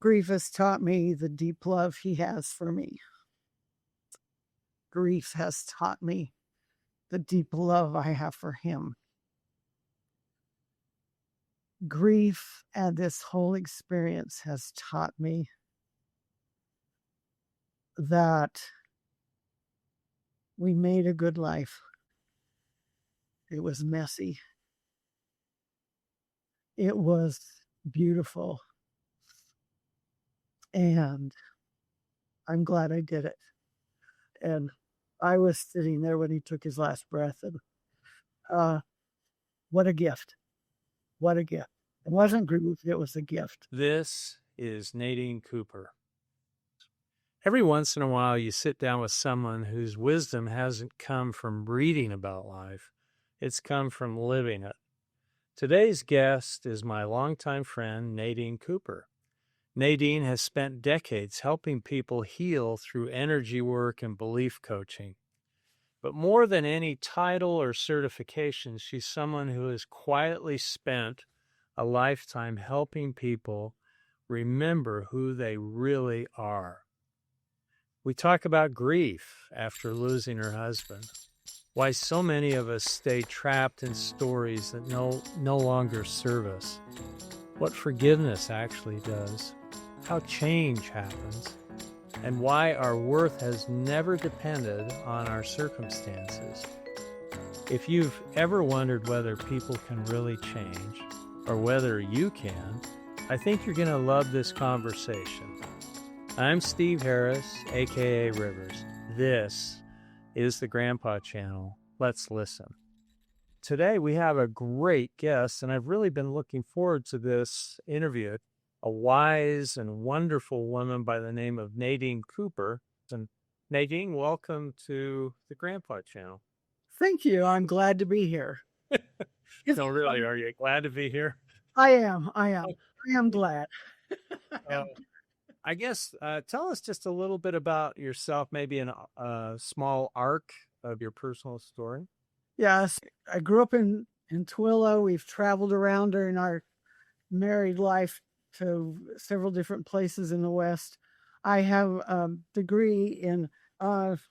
Grief has taught me the deep love he has for me. Grief has taught me the deep love I have for him. Grief and this whole experience has taught me that we made a good life. It was messy. It was beautiful. And I'm glad I did it. And I was sitting there when he took his last breath, and what a gift. What a gift. It wasn't grief, it was a gift. This is Nadine Cooper. Every once in a while, you sit down with someone whose wisdom hasn't come from reading about life. It's come from living it. Today's guest is my longtime friend, Nadine Cooper. Nadine has spent decades helping people heal through energy work and belief coaching. But more than any title or certification, she's someone who has quietly spent a lifetime helping people remember who they really are. We talk about grief after losing her husband, why so many of us stay trapped in stories that no longer serve us, what forgiveness actually does, how change happens, and why our worth has never depended on our circumstances. If you've ever wondered whether people can really change, or whether you can, I think you're going to love this conversation. I'm Steve Harris, aka Rivers. This is the Grandpa Channel. Let's listen. Today we have a great guest, and I've really been looking forward to this interview. A wise and wonderful woman by the name of Nadine Cooper. And Nadine, welcome to the Grandpa Channel. Thank you. I'm glad to be here. No, really, are you glad to be here? I am glad. I guess tell us just a little bit about yourself, maybe in a small arc of your personal story. Yes, I grew up in Twilla. We've traveled around during our married life to several different places in the West. I have a degree in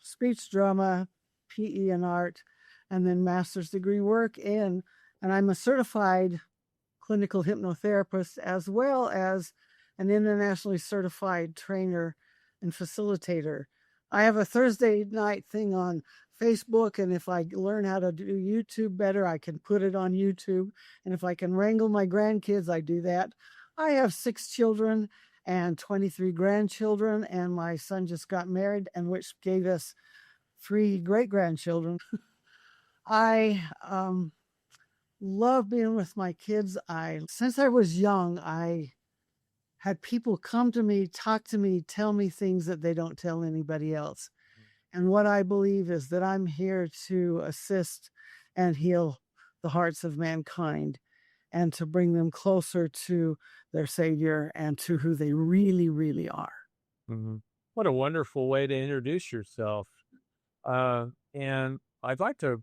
speech drama, PE and art, and then master's degree work and I'm a certified clinical hypnotherapist as well as an internationally certified trainer and facilitator. I have a Thursday night thing on Facebook, and if I learn how to do YouTube better, I can put it on YouTube. And if I can wrangle my grandkids, I do that. I have 6 children and 23 grandchildren, and my son just got married, and which gave us 3 great-grandchildren. I love being with my kids. Since I was young, I had people come to me, talk to me, tell me things that they don't tell anybody else. And what I believe is that I'm here to assist and heal the hearts of mankind and to bring them closer to their Savior and to who they really, really are. Mm-hmm. What a wonderful way to introduce yourself. And I'd like to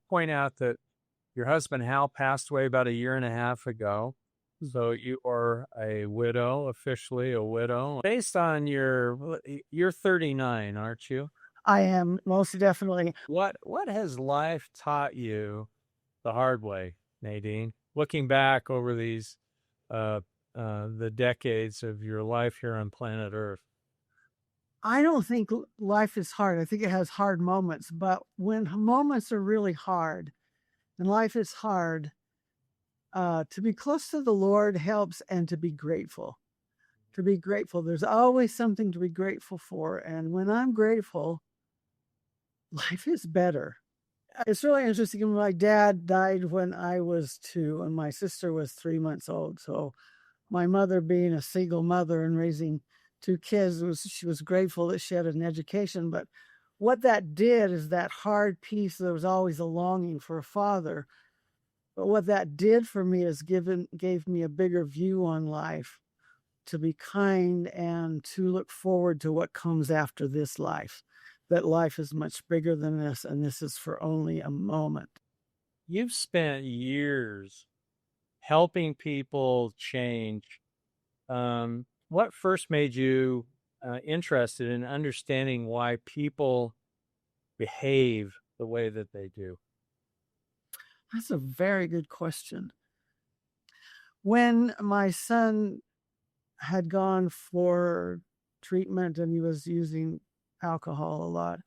point out that your husband, Hal, passed away about 1.5 years ago. So you are a widow, officially a widow. Based on you're 39, aren't you? I am, most definitely. What has life taught you the hard way, Nadine? Looking back over these the decades of your life here on planet Earth. I don't think life is hard. I think it has hard moments, but when moments are really hard and life is hard, to be close to the Lord helps, and to be grateful. To be grateful. There's always something to be grateful for. And when I'm grateful, life is better. It's really interesting. My dad died when I was 2 and my sister was 3 months old. So my mother, being a single mother and raising 2 kids, she was grateful that she had an education. But what that did is that hard piece, there was always a longing for a father. But what that did for me is gave me a bigger view on life, to be kind and to look forward to what comes after this life, that life is much bigger than this, and this is for only a moment. You've spent years helping people change. what first made you interested in understanding why people behave the way that they do? That's a very good question. When my son had gone for treatment and he was using alcohol a lot,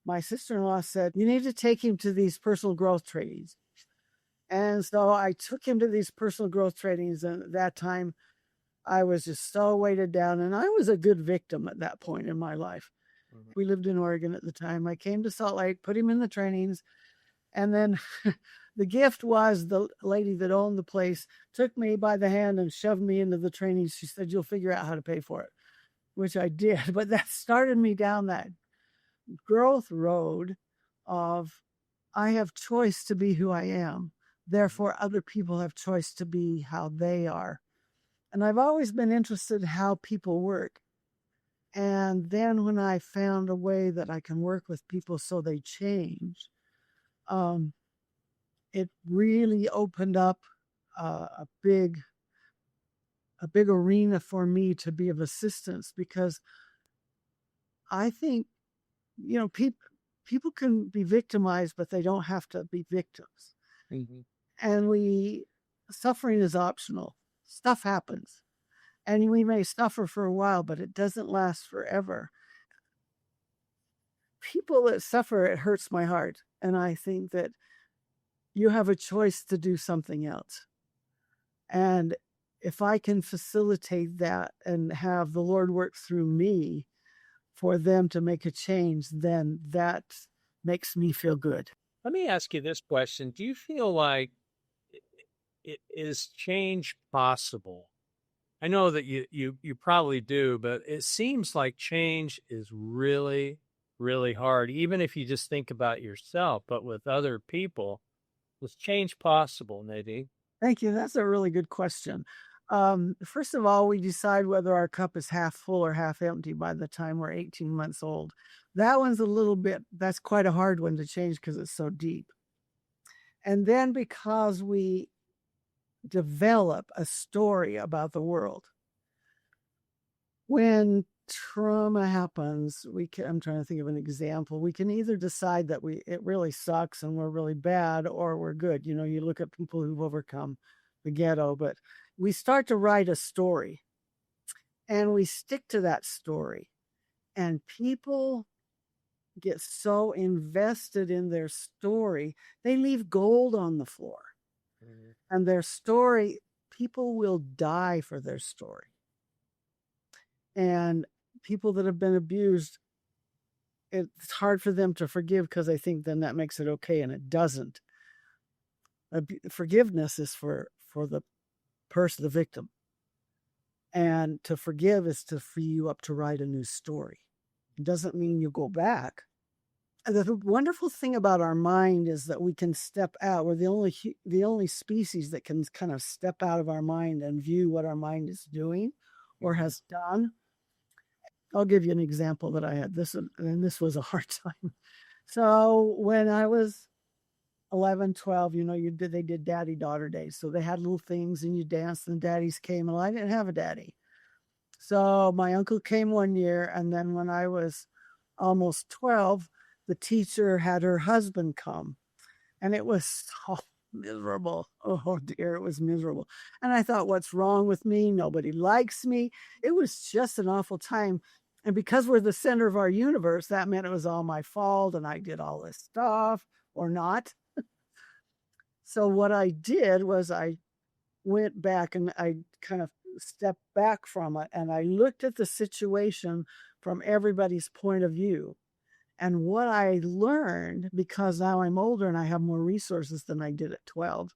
my sister-in-law said, "You need to take him to these personal growth trainings." And so I took him to these personal growth trainings. And at that time, I was just so weighted down. And I was a good victim at that point in my life. Mhm. We lived in Oregon at the time. I came to Salt Lake, put him in the trainings. And then the gift was the lady that owned the place took me by the hand and shoved me into the trainings. She said, "You'll figure out how to pay for it," which I did. But that started me down that growth road of I have choice to be who I am. Therefore, other people have choice to be how they are. And I've always been interested in how people work. And then when I found a way that I can work with people so they change, um, it really opened up a big arena for me to be of assistance, because I think, people can be victimized, but they don't have to be victims. Mhm. And suffering is optional. Stuff happens. And we may suffer for a while, but it doesn't last forever. People that suffer, it hurts my heart. And I think that you have a choice to do something else. And if I can facilitate that and have the Lord work through me for them to make a change, then that makes me feel good. Let me ask you this question. Do you feel like is change possible? I know that you probably do, but it seems like change is really, really hard, even if you just think about yourself, but with other people. Was change possible, Nadine? Thank you. That's a really good question. First of all, we decide whether our cup is half full or half empty by the time we're 18 months old. That's quite a hard one to change because it's so deep. And then because we develop a story about the world, when trauma happens, I'm trying to think of an example. We can either decide that it really sucks and we're really bad, or we're good. You look at people who've overcome the ghetto, but we start to write a story and we stick to that story. And people get so invested in their story, they leave gold on the floor. Mm-hmm. And their story, people will die for their story. And people that have been abused, it's hard for them to forgive because they think then that makes it okay, and it doesn't. Forgiveness is for the person, the victim. And to forgive is to free you up to write a new story. It doesn't mean you go back. The wonderful thing about our mind is that we can step out. We're the only species that can kind of step out of our mind and view what our mind is doing or has done. I'll give you an example that I had. And this was a hard time. So when I was 11, 12, they did daddy-daughter days. So they had little things and you danced and daddies came. And I didn't have a daddy. So my uncle came one year. And then when I was almost 12, the teacher had her husband come. And it was so miserable. Oh dear, it was miserable. And I thought, what's wrong with me? Nobody likes me. It was just an awful time. And because we're the center of our universe, that meant it was all my fault and I did all this stuff or not. So what I did was I went back and I kind of stepped back from it and I looked at the situation from everybody's point of view. And what I learned, because now I'm older and I have more resources than I did at 12,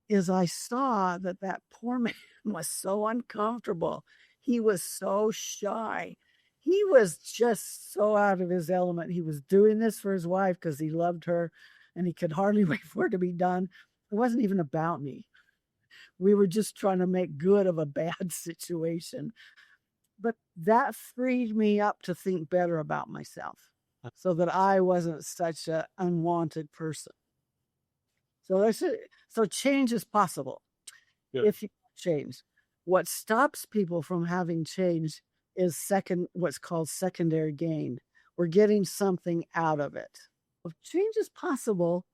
is I saw that poor man was so uncomfortable. He was so shy. He was just so out of his element. He was doing this for his wife because he loved her and he could hardly wait for it to be done. It wasn't even about me. We were just trying to make good of a bad situation. But that freed me up to think better about myself so that I wasn't such an unwanted person. So change is possible. Good. If you change. What stops people from having change is what's called secondary gain. We're getting something out of it. Change is possible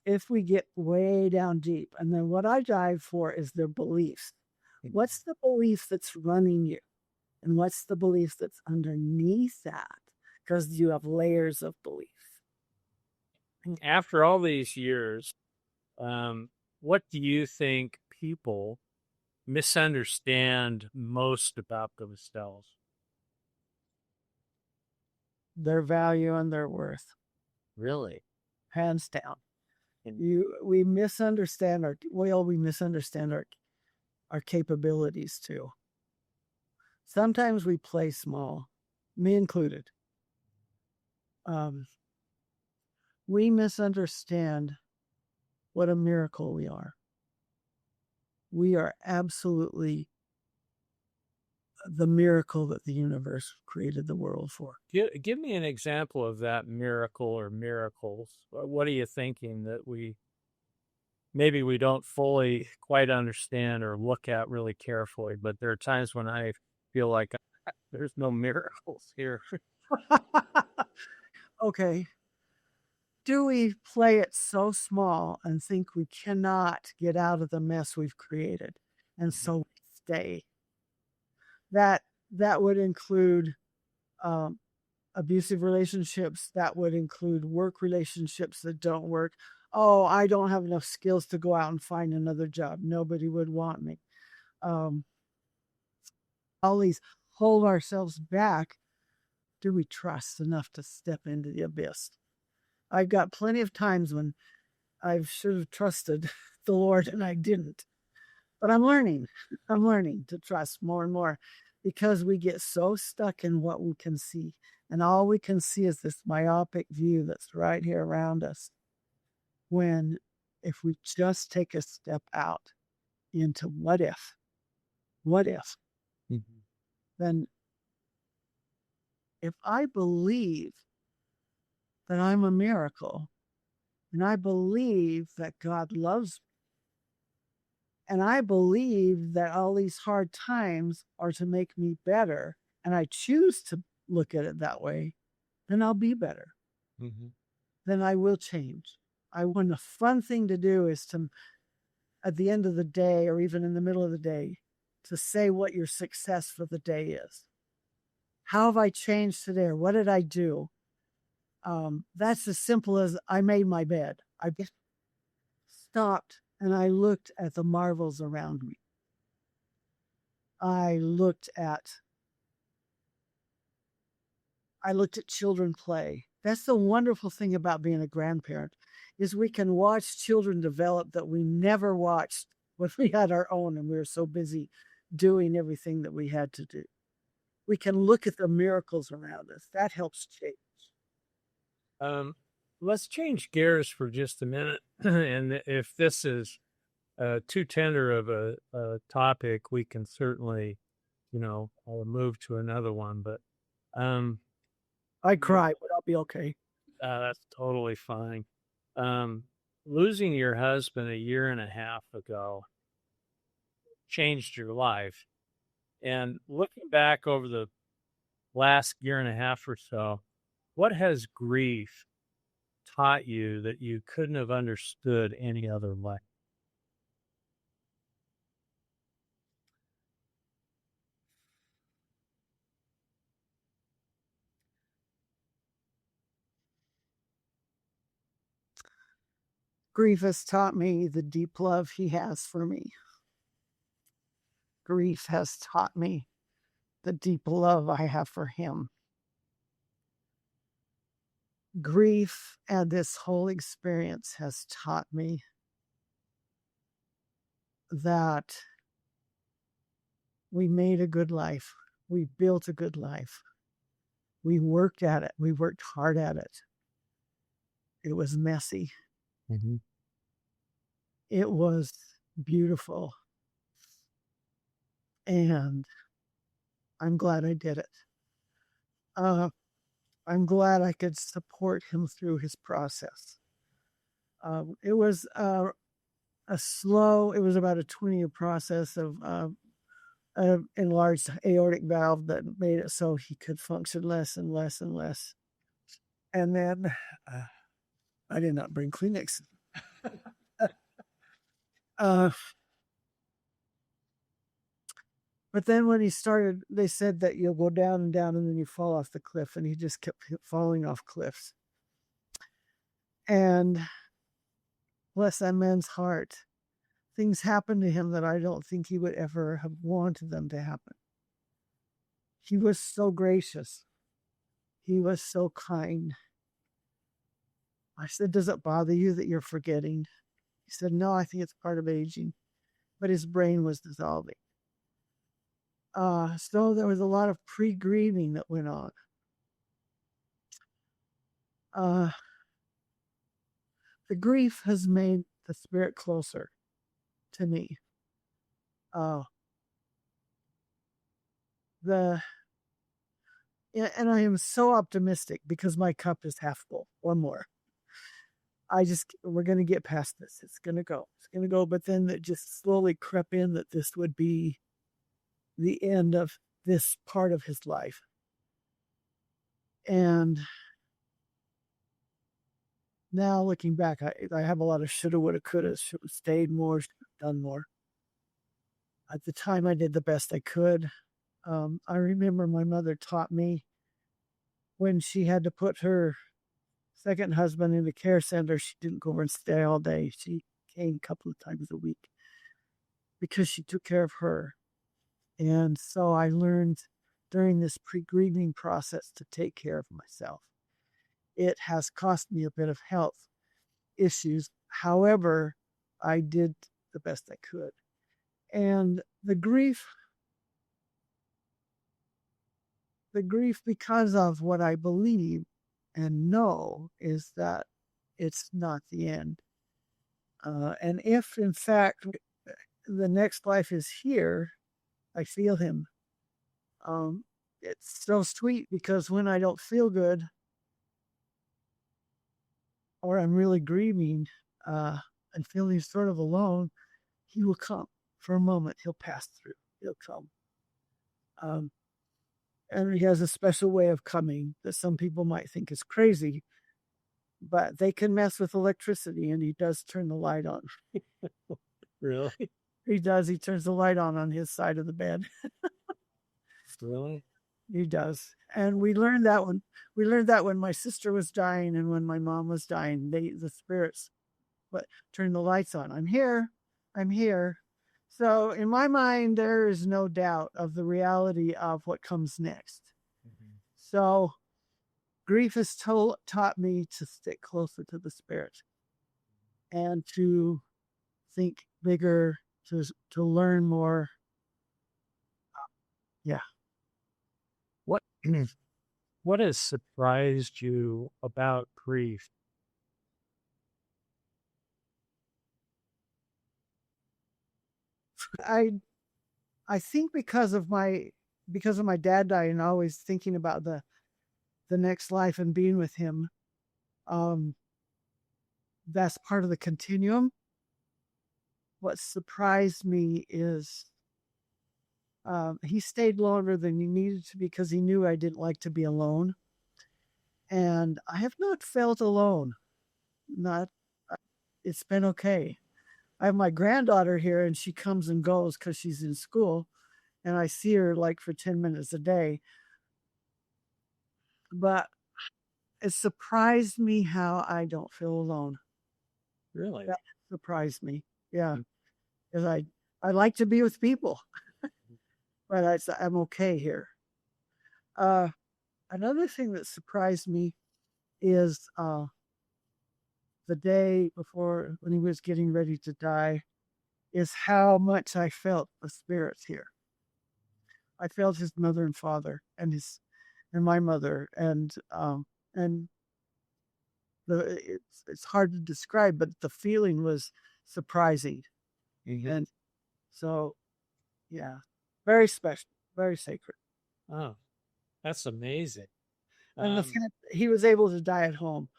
if we get way down deep. And then what I dive for is their beliefs. What's the belief that's running you? And what's the belief that's underneath that? Because you have layers of belief. After all these years, what do you think people misunderstand most about themselves? Their value and their worth. Really? Hands down. And We misunderstand our capabilities too. Sometimes we play small, me included. We misunderstand what a miracle we are. We are absolutely the miracle that the universe created the world for. Give me an example of that miracle or miracles. What are you thinking that maybe we don't fully quite understand or look at really carefully, but there are times when I feel like there's no miracles here. Okay. Do we play it so small and think we cannot get out of the mess we've created? And so we stay. That would include abusive relationships. That would include work relationships that don't work. Oh, I don't have enough skills to go out and find another job. Nobody would want me. Always hold ourselves back. Do we trust enough to step into the abyss? I've got plenty of times when I should have trusted the Lord and I didn't. But I'm learning. I'm learning to trust more and more because we get so stuck in what we can see. And all we can see is this myopic view that's right here around us. When if we just take a step out into what if, then if I believe that I'm a miracle and I believe that God loves me, and I believe that all these hard times are to make me better, and I choose to look at it that way, then I'll be better. Then I will change. When the fun thing to do is to, at the end of the day, or even in the middle of the day, to say what your success for the day is. How have I changed today? Or what did I do? That's as simple as I made my bed. I just stopped and I looked at the marvels around me. I looked at children play. That's the wonderful thing about being a grandparent, is we can watch children develop that we never watched when we had our own and we were so busy doing everything that we had to do. We can look at the miracles around us. That helps change. Let's change gears for just a minute. And if this is too tender of a topic, we can certainly, move to another one. But I cry, but I'll be okay. That's totally fine. Losing your husband a year and a half ago changed your life. And looking back over the last year and a half or so, what has grief taught you that you couldn't have understood any other way? Grief has taught me the deep love he has for me. Grief has taught me the deep love I have for him. Grief and this whole experience has taught me that we made a good life. We built a good life. We worked at it. We worked hard at it. It was messy. It was beautiful. And I'm glad I did it. I'm glad I could support him through his process. It was it was about a 20-year process of an enlarged aortic valve that made it so he could function less and less and less. And then I did not bring Kleenex. But then when he started, they said that you'll go down and down and then you fall off the cliff. And he just kept falling off cliffs. And bless that man's heart, things happened to him that I don't think he would ever have wanted them to happen. He was so gracious. He was so kind. I said, does it bother you that you're forgetting? He said, no, I think it's part of aging. But his brain was dissolving. So there was a lot of pre-grieving that went on. The grief has made the spirit closer to me. And I am so optimistic because my cup is half full. One more. We're going to get past this. It's going to go. It's going to go. But then it just slowly crept in that this would be the end of this part of his life. And now looking back, I have a lot of shoulda, woulda, coulda, should have stayed more, should have done more. At the time, I did the best I could. I remember my mother taught me when she had to put her second husband in the care center, she didn't go over and stay all day. She came a couple of times a week because she took care of her. And so I learned during this pre-grieving process to take care of myself. It has cost me a bit of health issues. However, I did the best I could. And the grief because of what I believe and know is that it's not the end. And if, in fact, the next life is here, I feel him. It's so sweet because when I don't feel good or I'm really grieving and feeling sort of alone, he will come for a moment. He'll pass through. He'll come. And he has a special way of coming that some people might think is crazy, but they can mess with electricity, and he does turn the light on. Really? He does. He turns the light on his side of the bed. Really? He does. And we learned that when my sister was dying and when my mom was dying, the spirits turn the lights on. I'm here. I'm here. So in my mind, there is no doubt of the reality of what comes next. Mm-hmm. So grief has taught me to stick closer to the spirit and to think bigger, to learn more. Yeah. What has surprised you about grief? I think because of my dad dying, always thinking about the next life and being with him. That's part of the continuum. What surprised me is he stayed longer than he needed to because he knew I didn't like to be alone. And I have not felt alone. It's been okay. I have my granddaughter here and she comes and goes because she's in school. And I see her like for 10 minutes a day. But it surprised me how I don't feel alone. Really? That surprised me. Yeah. Because I like to be with people. But I'm okay here. Another thing that surprised me is the day before when he was getting ready to die is how much I felt the spirits here. I felt his mother and father and my mother and it's hard to describe, but the feeling was surprising. Mm-hmm. And so, yeah, very special, very sacred. Oh, that's amazing. And the fact that he was able to die at home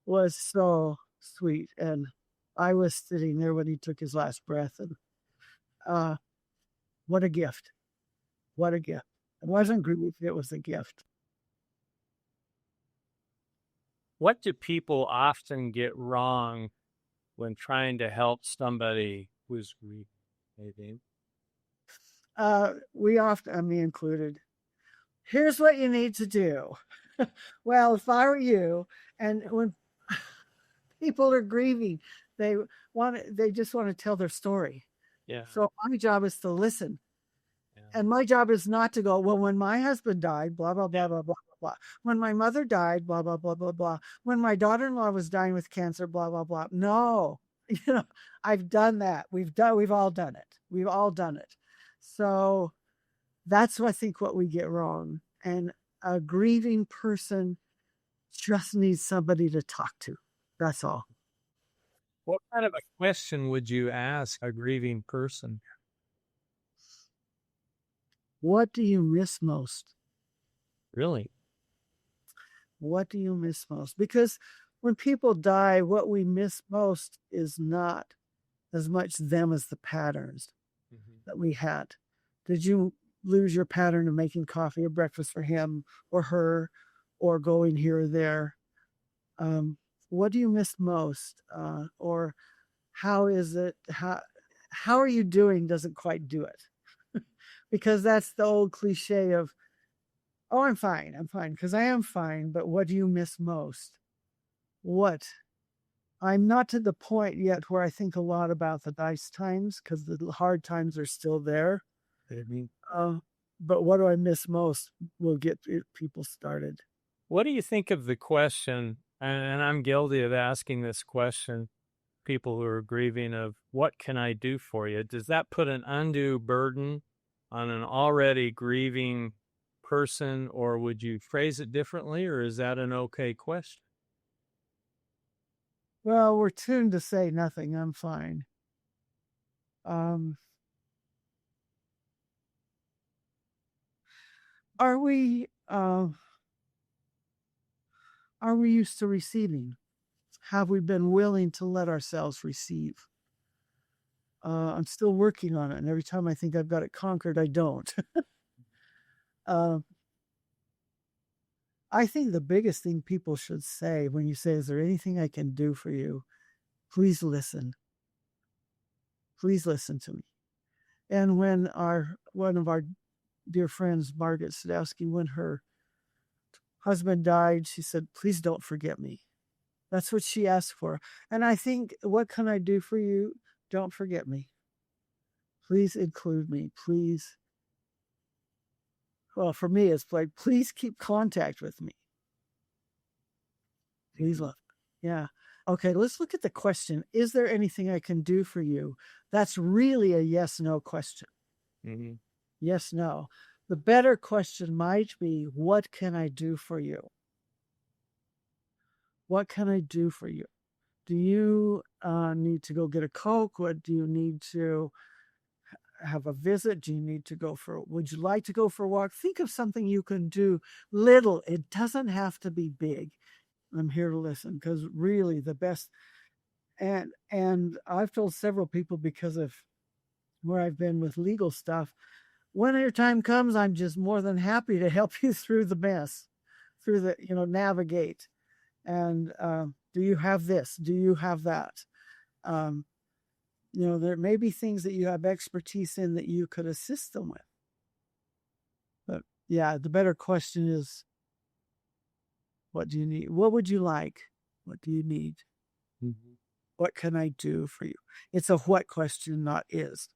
was so sweet. And I was sitting there when he took his last breath, and what a gift. What a gift. It wasn't grief, it was a gift. What do people often get wrong when trying to help somebody who's grieving, Nadine? We often, me included, here's what you need to do. Well, if I were you, and when people are grieving, they they just want to tell their story. Yeah. So my job is to listen. Yeah. And my job is not to go, well, when my husband died, blah, blah, blah, blah, blah, blah. When my mother died, blah, blah, blah, blah, blah. When my daughter-in-law was dying with cancer, blah, blah, blah. No, I've done that. We've all done it. We've all done it. So that's I think what we get wrong. And a grieving person just needs somebody to talk to. That's all. What kind of a question would you ask a grieving person? What do you miss most? Really? What do you miss most? Because when people die, what we miss most is not as much them as the patterns that we had. Did you lose your pattern of making coffee or breakfast for him or her or going here or there? What do you miss most? Or how is it? How are you doing doesn't quite do it. Because that's the old cliche of, oh, I'm fine, because I am fine, but what do you miss most? What? I'm not to the point yet where I think a lot about the nice times, because the hard times are still there. But what do I miss most will get people started. What do you think of the question, and I'm guilty of asking this question, people who are grieving, of what can I do for you? Does that put an undue burden on an already grieving person, or would you phrase it differently, or is that an okay question? Well, we're tuned to say nothing. I'm fine. Are we used to receiving? Have we been willing to let ourselves receive? I'm still working on it, and every time I think I've got it conquered, I don't. I think the biggest thing people should say when you say, is there anything I can do for you? Please listen. Please listen to me. And when one of our dear friends, Margaret Sadowski, when her husband died, she said, please don't forget me. That's what she asked for. And I think, what can I do for you? Don't forget me. Please include me. Please. Well, for me, it's like, please keep contact with me. Please love. Yeah. Okay, let's look at the question. Is there anything I can do for you? That's really a yes-no question. Mm-hmm. Yes, no. The better question might be, what can I do for you? What can I do for you? Do you need to go get a Coke? What do you need to have a visit? Do you need to would you like to go for a walk? Think of something you can do little. It doesn't have to be big. I'm here to listen, because really the best, and I've told several people, because of where I've been with legal stuff, when your time comes, I'm just more than happy to help you through the mess, through the, navigate. And do you have this? Do you have that? There may be things that you have expertise in that you could assist them with. But yeah, the better question is, what do you need? What would you like? What do you need? Mm-hmm. What can I do for you? It's a what question, not is.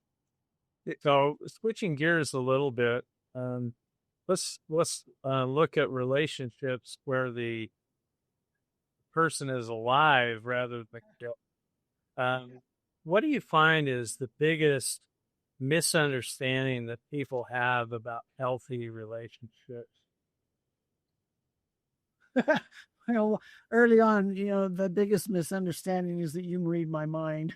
So switching gears a little bit, let's look at relationships where the person is alive rather than dead. What do you find is the biggest misunderstanding that people have about healthy relationships? Early on, the biggest misunderstanding is that you can read my mind.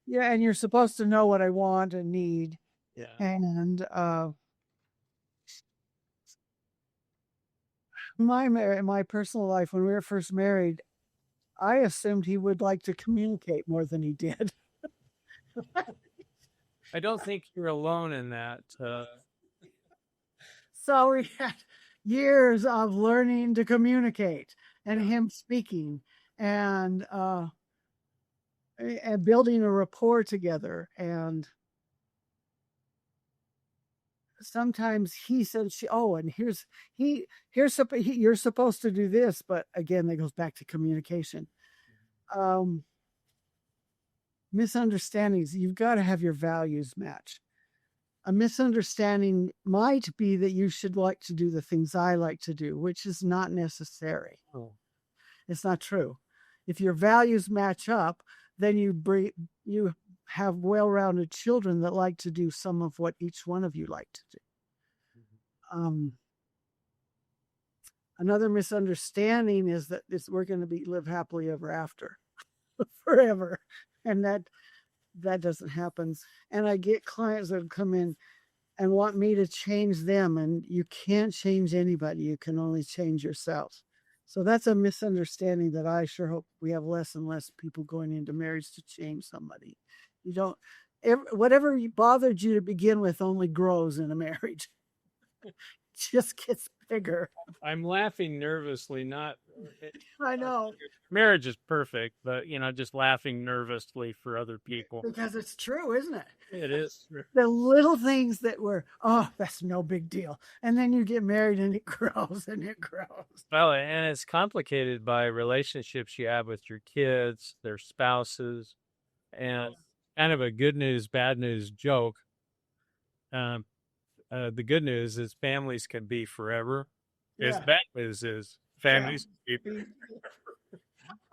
Yeah, and you're supposed to know what I want and need. Yeah. And my personal life, when we were first married, I assumed he would like to communicate more than he did. I don't think you're alone in that. So we had years of learning to communicate and him speaking and and building a rapport together. And sometimes he said, "Oh, and you're supposed to do this," but again, that goes back to communication. Misunderstandings. You've got to have your values match. A misunderstanding might be that you should like to do the things I like to do, which is not necessary. Oh. It's not true. If your values match up, then you have well-rounded children that like to do some of what each one of you like to do. Another misunderstanding is that we're going to live happily ever after, forever, and that doesn't happen. And I get clients that come in and want me to change them, and you can't change anybody. You can only change yourself. So that's a misunderstanding that I sure hope we have less and less people going into marriage to change somebody. You don't, whatever bothered you to begin with only grows in a marriage. It just gets bigger. I'm laughing nervously, not. I know. Marriage is perfect, but, just laughing nervously for other people. Because it's true, isn't it? It is. The little things that were, that's no big deal. And then you get married and it grows and it grows. Well, and it's complicated by relationships you have with your kids, their spouses, and kind of a good news, bad news joke. The good news is families can be forever. Yeah. Bad news is families can be forever.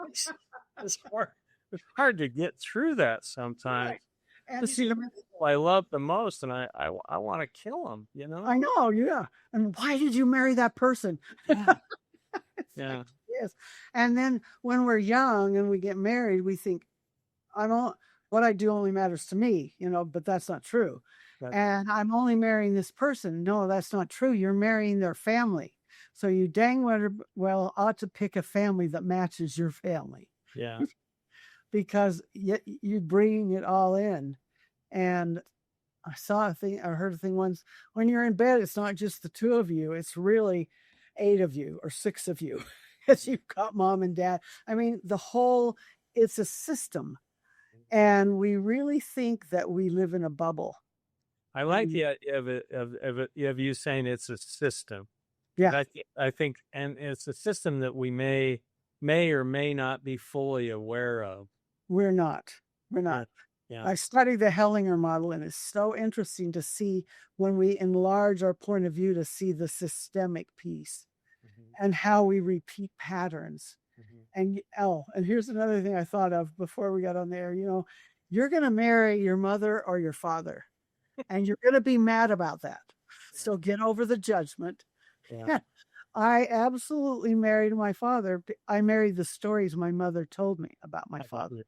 It's hard to get through that sometimes. Right. And see the people I love the most, and I want to kill them. I know, yeah. And why did you marry that person? Yeah. Yeah. Like, yes. And then when we're young and we get married, we think, what I do only matters to me, but that's not true. And I'm only marrying this person. No, that's not true. You're marrying their family. So you dang well ought to pick a family that matches your family. Yeah. Because you're bringing it all in. And I heard a thing once, when you're in bed, it's not just the two of you, it's really 8 of you or 6 of you, because you've got mom and dad. I mean, it's a system. And we really think that we live in a bubble. I like the idea of you saying it's a system. Yeah. I think, and it's a system that we may or may not be fully aware of. We're not. Yeah. I study the Hellinger model, and it's so interesting to see when we enlarge our point of view to see the systemic piece and how we repeat patterns. And here's another thing I thought of before we got on there. You're going to marry your mother or your father, and you're going to be mad about that. So get over the judgment. Yeah. I absolutely married my father. I married the stories my mother told me about my father.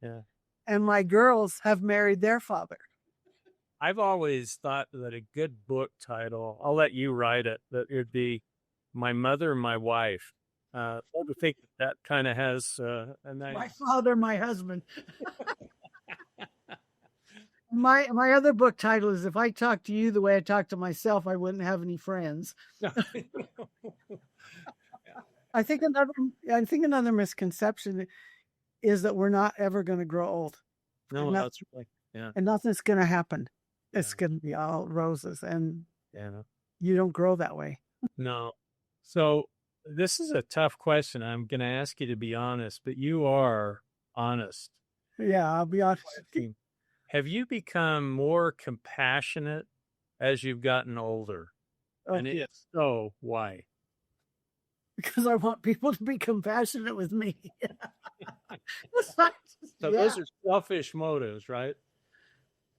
Yeah. And my girls have married their father. I've always thought that a good book title, I'll let you write it, that it would be My Mother, My Wife. I think that kind of has a nice... My father, my husband. My other book title is If I Talked to You the Way I Talk to Myself, I Wouldn't Have Any Friends. I think another misconception is that we're not ever going to grow old. No, that's right. Yeah. And nothing's going to happen. Yeah. It's going to be all roses, and you don't grow that way. No. So this is a tough question. I'm going to ask you to be honest, but you are honest. Yeah, I'll be honest. Have you become more compassionate as you've gotten older? And if so, why? Because I want people to be compassionate with me. Those are selfish motives, right?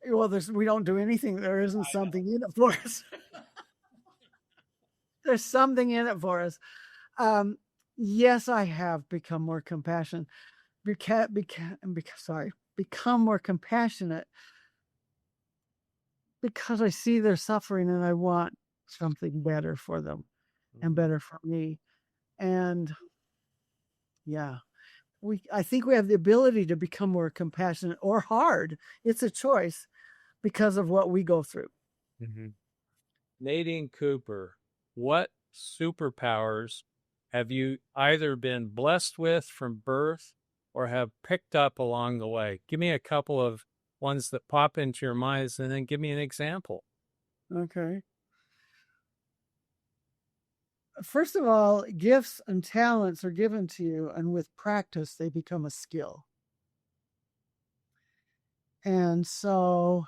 Well, we don't do anything. There isn't something in it for us. There's something in it for us. Yes, I have become more compassionate. Become more compassionate because I see their suffering and I want something better for them and better for me. And I think we have the ability to become more compassionate or hard. It's a choice, because of what we go through. Mm-hmm. Nadine Cooper, what superpowers have you either been blessed with from birth or have picked up along the way? Give me a couple of ones that pop into your minds and then give me an example. Okay. First of all, gifts and talents are given to you, and with practice, they become a skill. And so,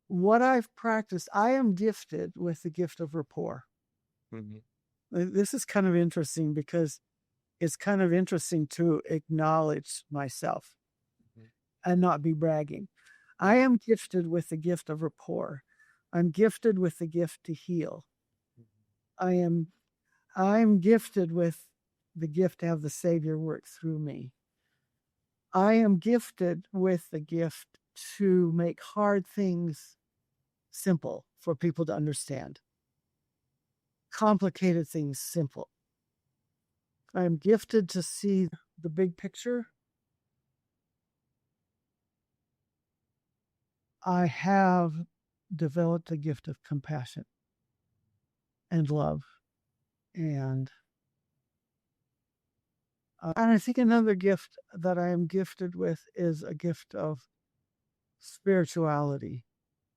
what I've practiced, I am gifted with the gift of rapport. Mm-hmm. This is kind of interesting because it's kind of interesting to acknowledge myself and not be bragging. I am gifted with the gift of rapport. I'm gifted with the gift to heal. I'm gifted with the gift to have the Savior work through me. I am gifted with the gift to make hard things simple for people to understand. Complicated things simple. I am gifted to see the big picture. I have developed a gift of compassion and love. And I think another gift that I am gifted with is a gift of spirituality.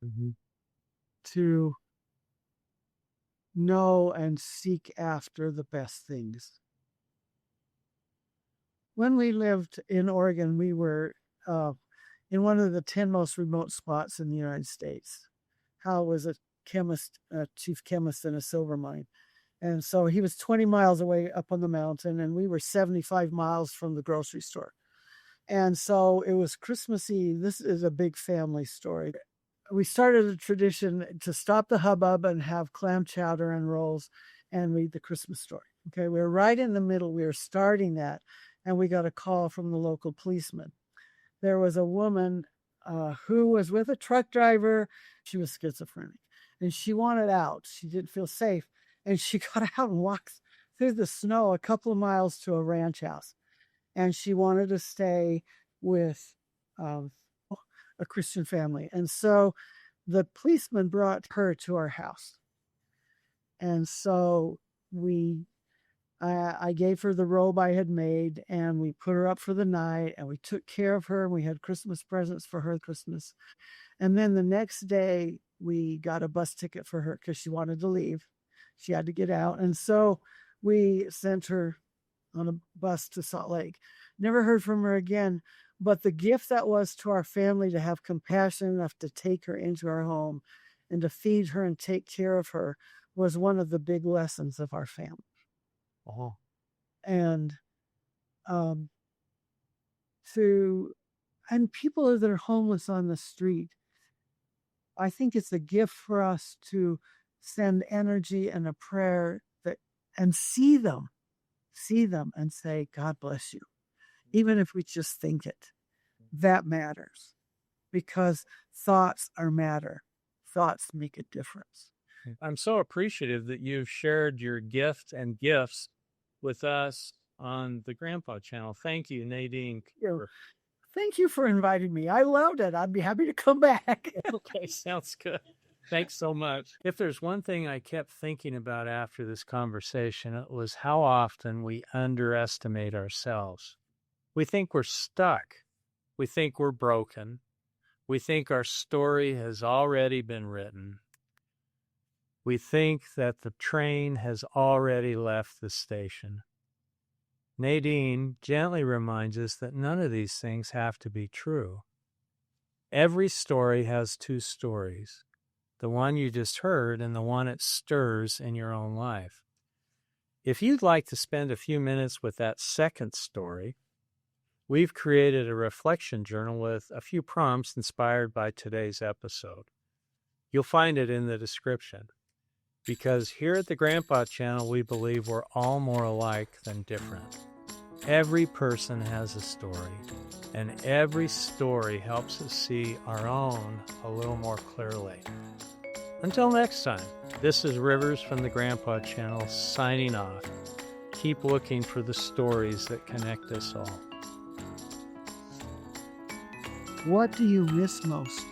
Mm-hmm. To know and seek after the best things. When we lived in Oregon, we were in one of the 10 most remote spots in the United States. Hal was a chemist, a chief chemist in a silver mine. And so he was 20 miles away up on the mountain, and we were 75 miles from the grocery store. And so it was Christmas Eve. This is a big family story. We started a tradition to stop the hubbub and have clam chowder and rolls and read the Christmas story. Okay, we were right in the middle. We were starting that, and we got a call from the local policeman. There was a woman who was with a truck driver. She was schizophrenic, and she wanted out. She didn't feel safe, and she got out and walked through the snow a couple of miles to a ranch house, and she wanted to stay with a Christian family. And so the policeman brought her to our house. And so I gave her the robe I had made, and we put her up for the night, and we took care of her, and we had Christmas presents for her Christmas. And then the next day we got a bus ticket for her because she wanted to leave. She had to get out. And so we sent her on a bus to Salt Lake. Never heard from her again. But the gift that was to our family to have compassion enough to take her into our home and to feed her and take care of her was one of the big lessons of our family. Oh. And people that are homeless on the street, I think it's a gift for us to send energy and a prayer and see them and say, God bless you. Even if we just think it, that matters, because thoughts are matter. Thoughts make a difference. I'm so appreciative that you've shared your gift and gifts with us on the Grandpa Channel. Thank you, Nadine Cooper. Thank you for inviting me. I loved it. I'd be happy to come back. Okay, sounds good. Thanks so much. If there's one thing I kept thinking about after this conversation, it was how often we underestimate ourselves. We think we're stuck. We think we're broken. We think our story has already been written. We think that the train has already left the station. Nadine gently reminds us that none of these things have to be true. Every story has two stories, the one you just heard and the one it stirs in your own life. If you'd like to spend a few minutes with that second story, we've created a reflection journal with a few prompts inspired by today's episode. You'll find it in the description. Because here at the Grandpa Channel, we believe we're all more alike than different. Every person has a story, and every story helps us see our own a little more clearly. Until next time, this is Rivers from the Grandpa Channel signing off. Keep looking for the stories that connect us all. What do you miss most?